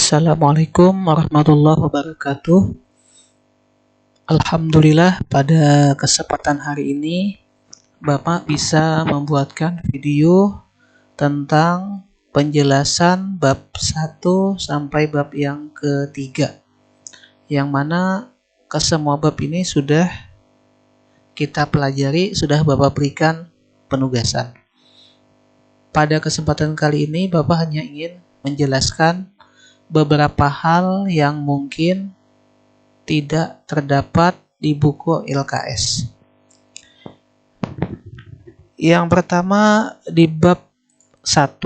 Assalamualaikum warahmatullahi wabarakatuh. Alhamdulillah pada kesempatan hari ini Bapak bisa membuatkan video tentang penjelasan bab 1 sampai bab yang ketiga, yang mana kesemua bab ini sudah kita pelajari, sudah Bapak berikan penugasan. Pada kesempatan kali ini Bapak hanya ingin menjelaskan beberapa hal yang mungkin tidak terdapat di buku LKS. Yang pertama di bab 1,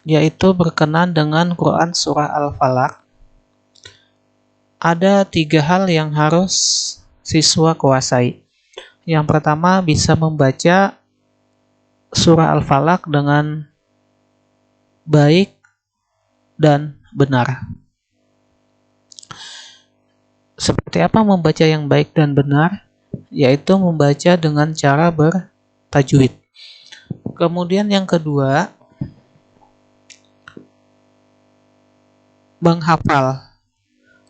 yaitu berkenan dengan Quran Surah Al-Falaq. Ada 3 hal yang harus siswa kuasai. Yang pertama, bisa membaca Surah Al-Falaq dengan baik dan benar. Seperti apa membaca yang baik dan benar? Yaitu membaca dengan cara bertajwid. Kemudian yang kedua, menghafal.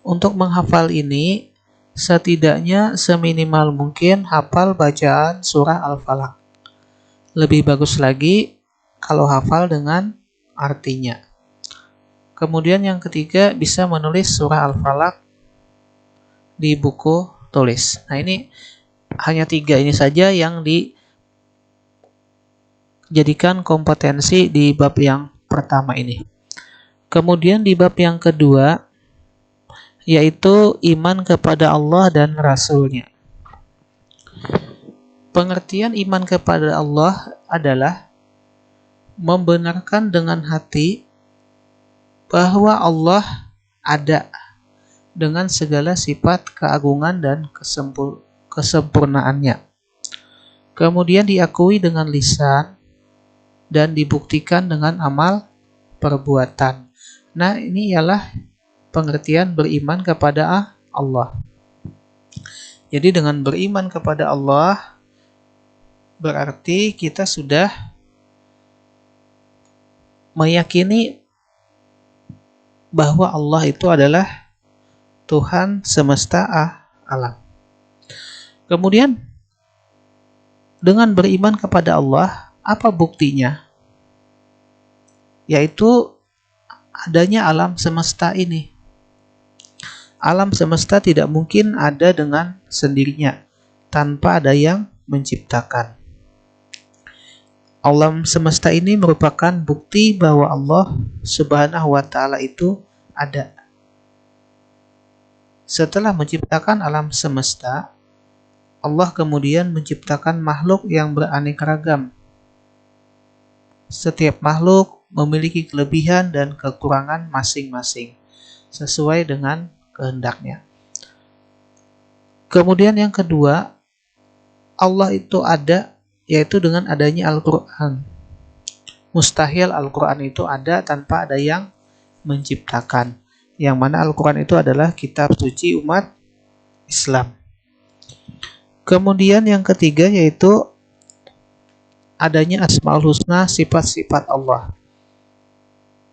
Untuk menghafal ini, setidaknya seminimal mungkin hafal bacaan surah Al-Falaq. Lebih bagus lagi kalau hafal dengan artinya. Kemudian yang ketiga, bisa menulis surah Al-Falaq di buku tulis. Nah, ini hanya 3 ini saja yang dijadikan kompetensi di bab yang pertama ini. Kemudian di bab yang kedua, yaitu iman kepada Allah dan Rasul-Nya. Pengertian iman kepada Allah adalah membenarkan dengan hati bahwa Allah ada dengan segala sifat keagungan dan kesempurnaannya. Kemudian diakui dengan lisan dan dibuktikan dengan amal perbuatan. Nah, ini ialah pengertian beriman kepada Allah. Jadi dengan beriman kepada Allah berarti kita sudah meyakini bahwa Allah itu adalah Tuhan semesta alam. Kemudian dengan beriman kepada Allah, apa buktinya? Yaitu adanya alam semesta ini. Alam semesta tidak mungkin ada dengan sendirinya tanpa ada yang menciptakan. Alam semesta ini merupakan bukti bahwa Allah Subhanahu wa Ta'ala itu ada. Setelah menciptakan alam semesta, Allah kemudian menciptakan makhluk yang beraneka ragam. Setiap makhluk memiliki kelebihan dan kekurangan masing-masing sesuai dengan kehendaknya. Kemudian yang kedua, Allah itu ada, yaitu dengan adanya Al-Quran. Mustahil Al-Quran itu ada tanpa ada yang menciptakan. Yang mana Al-Quran itu adalah kitab suci umat Islam. Kemudian yang ketiga yaitu adanya Asmaul Husna, sifat-sifat Allah.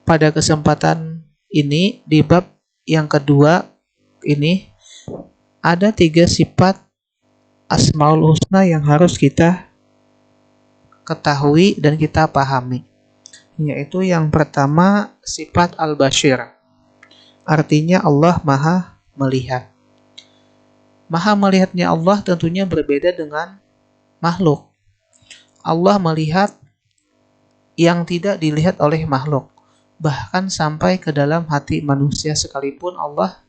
Pada kesempatan ini, di bab yang kedua ini, ada 3 sifat Asmaul Husna yang harus kita ketahui dan kita pahami. Yaitu yang pertama, sifat Al-Bashir. Artinya Allah Maha melihat. Maha melihatnya Allah tentunya berbeda dengan makhluk. Allah melihat yang tidak dilihat oleh makhluk. Bahkan sampai ke dalam hati manusia sekalipun Allah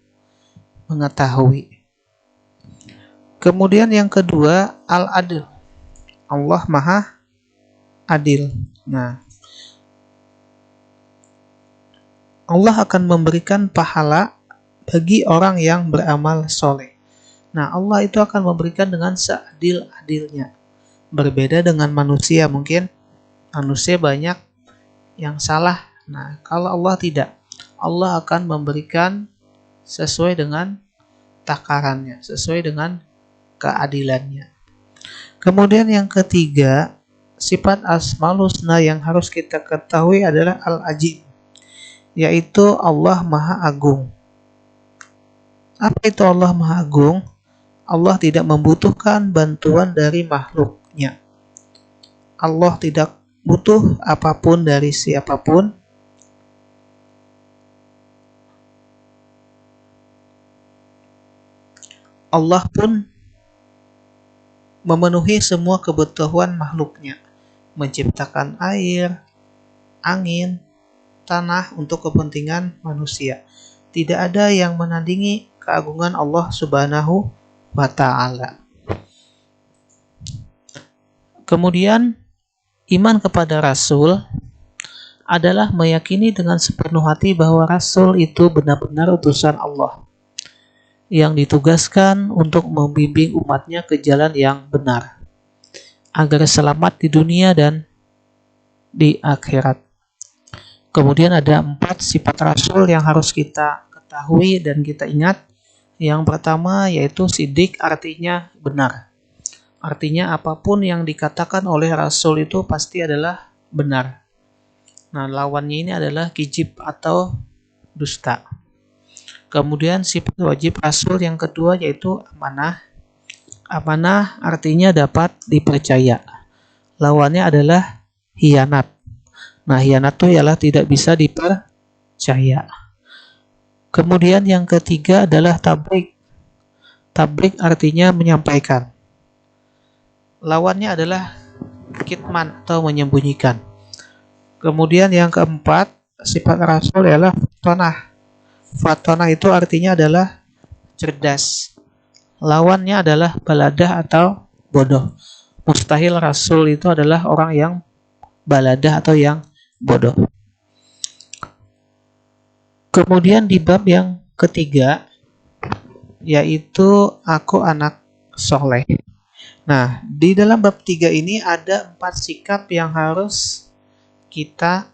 mengetahui. Kemudian yang kedua, Al-Adil. Allah Maha adil. Nah, Allah akan memberikan pahala bagi orang yang beramal soleh. Nah, Allah itu akan memberikan dengan seadil-adilnya. Berbeda dengan manusia, mungkin manusia banyak yang salah. Nah, kalau Allah tidak, Allah akan memberikan sesuai dengan takarannya, sesuai dengan keadilannya. Kemudian yang ketiga, sifat Asmaul Husna yang harus kita ketahui adalah Al-Ajib. yaitu Allah Maha Agung. Apa itu Allah Maha Agung? Allah tidak membutuhkan bantuan dari makhluknya. Allah tidak butuh apapun dari siapapun. Allah pun memenuhi semua kebutuhan makhluknya, menciptakan air, angin, tanah untuk kepentingan manusia. Tidak ada yang menandingi keagungan Allah Subhanahu wa Ta'ala. Kemudian, iman kepada Rasul adalah meyakini dengan sepenuh hati bahwa Rasul itu benar-benar utusan Allah yang ditugaskan untuk membimbing umatnya ke jalan yang benar agar selamat di dunia dan di akhirat. Kemudian ada 4 sifat Rasul yang harus kita ketahui dan kita ingat. Yang pertama yaitu sidik, artinya benar. Artinya apapun yang dikatakan oleh Rasul itu pasti adalah benar. Nah, lawannya ini adalah kizib atau dusta. Kemudian sifat wajib Rasul yang kedua yaitu amanah. Amanah artinya dapat dipercaya. Lawannya adalah hianat. Nah, hianat itu ialah tidak bisa dipercaya. Kemudian yang ketiga adalah tabligh. Tabligh artinya menyampaikan. Lawannya adalah kitman atau menyembunyikan. Kemudian yang keempat, sifat Rasul ialah fatonah. Fatonah itu artinya adalah cerdas. Lawannya adalah baladah atau bodoh. Mustahil Rasul itu adalah orang yang baladah atau yang bodoh. Kemudian di bab yang ketiga, yaitu aku anak soleh. Nah, di dalam bab 3 ini ada 4 sikap yang harus kita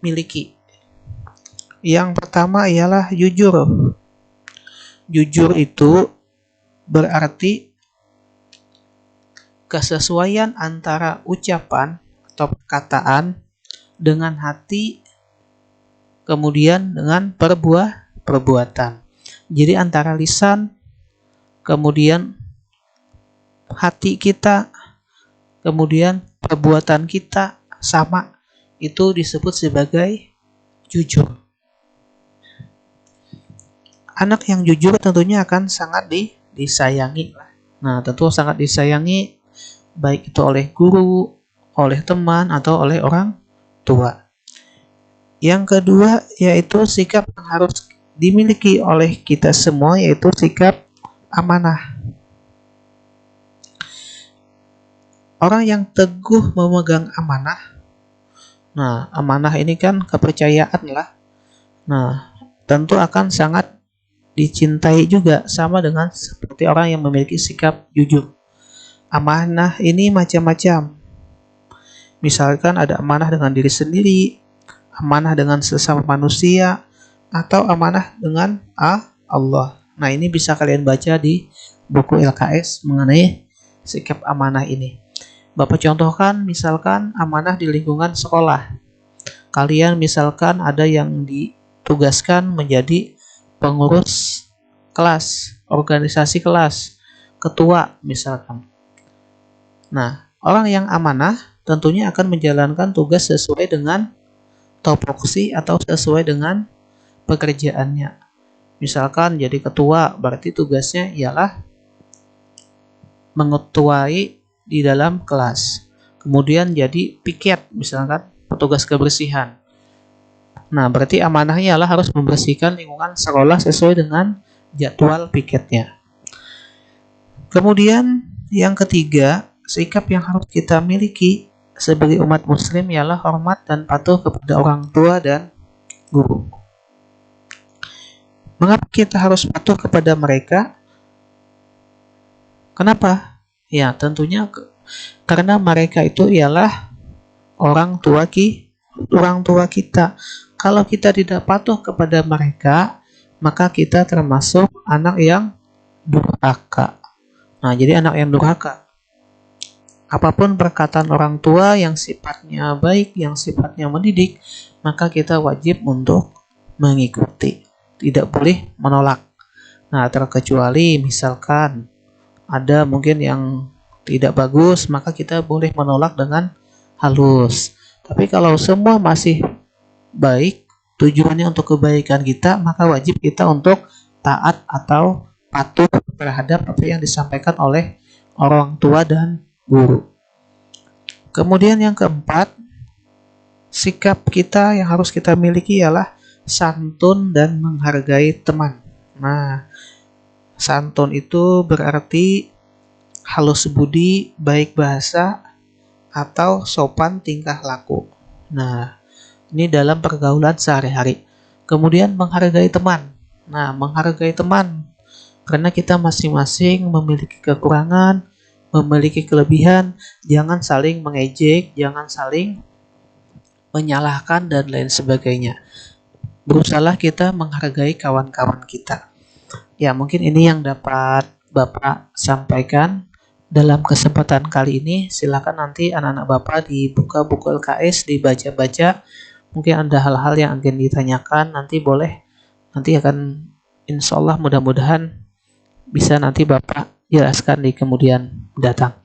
miliki. Yang pertama ialah jujur. Jujur itu berarti kesesuaian antara ucapan atau perkataan dengan hati, kemudian dengan perbuatan. Jadi antara lisan, kemudian hati kita, kemudian perbuatan kita sama, itu disebut sebagai jujur. Anak yang jujur tentunya akan sangat disayangi. Nah, tentu sangat disayangi baik itu oleh guru, oleh teman, atau oleh orang tua. Yang kedua yaitu sikap yang harus dimiliki oleh kita semua, yaitu sikap amanah. Orang yang teguh memegang amanah. Nah, amanah ini kan kepercayaan lah. Nah, tentu akan sangat dicintai juga, sama dengan seperti orang yang memiliki sikap jujur. Amanah ini macam-macam. Misalkan ada amanah dengan diri sendiri, amanah dengan sesama manusia, atau amanah dengan Allah. Nah, ini bisa kalian baca di buku LKS mengenai sikap amanah ini. Bapak contohkan misalkan amanah di lingkungan sekolah. Kalian misalkan ada yang ditugaskan menjadi pengurus kelas, organisasi kelas, ketua misalkan. Nah, orang yang amanah tentunya akan menjalankan tugas sesuai dengan topoksi atau sesuai dengan pekerjaannya. Misalkan jadi ketua, berarti tugasnya ialah mengetuai di dalam kelas. Kemudian jadi piket, misalkan petugas kebersihan. Nah, berarti amanahnya adalah harus membersihkan lingkungan sekolah sesuai dengan jadwal piketnya. Kemudian yang ketiga, sikap yang harus kita miliki sebagai umat muslim ialah hormat dan patuh kepada orang tua dan guru. Mengapa kita harus patuh kepada mereka? Kenapa? Ya, tentunya karena mereka itu ialah orang tua kita. Kalau kita tidak patuh kepada mereka, maka kita termasuk anak yang durhaka. Nah, jadi anak yang durhaka. Apapun perkataan orang tua yang sifatnya baik, yang sifatnya mendidik, maka kita wajib untuk mengikuti, tidak boleh menolak. Nah, terkecuali misalkan ada mungkin yang tidak bagus, maka kita boleh menolak dengan halus. Tapi kalau semua masih baik, tujuannya untuk kebaikan kita, maka wajib kita untuk taat atau patuh terhadap apa yang disampaikan oleh orang tua dan guru. Kemudian yang keempat, sikap kita yang harus kita miliki ialah santun dan menghargai teman. Nah, santun itu berarti halus budi, baik bahasa, atau sopan tingkah laku. Nah, ini dalam pergaulan sehari-hari. Kemudian menghargai teman. Nah, menghargai teman karena kita masing-masing memiliki kekurangan, memiliki kelebihan, jangan saling mengejek, jangan saling menyalahkan dan lain sebagainya. Berusahalah kita menghargai kawan-kawan kita. Ya, mungkin ini yang dapat Bapak sampaikan dalam kesempatan kali ini. Silakan nanti anak-anak Bapak dibuka buku LKS, dibaca-baca. Mungkin ada hal-hal yang akan ditanyakan, nanti boleh. Nanti akan, insya Allah mudah-mudahan bisa nanti Bapak jelaskan di kemudian datang.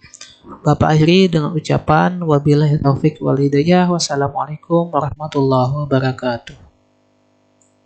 Bapak akhiri dengan ucapan wabillahi taufik wal hidayah. Wassalamualaikum warahmatullahi wabarakatuh.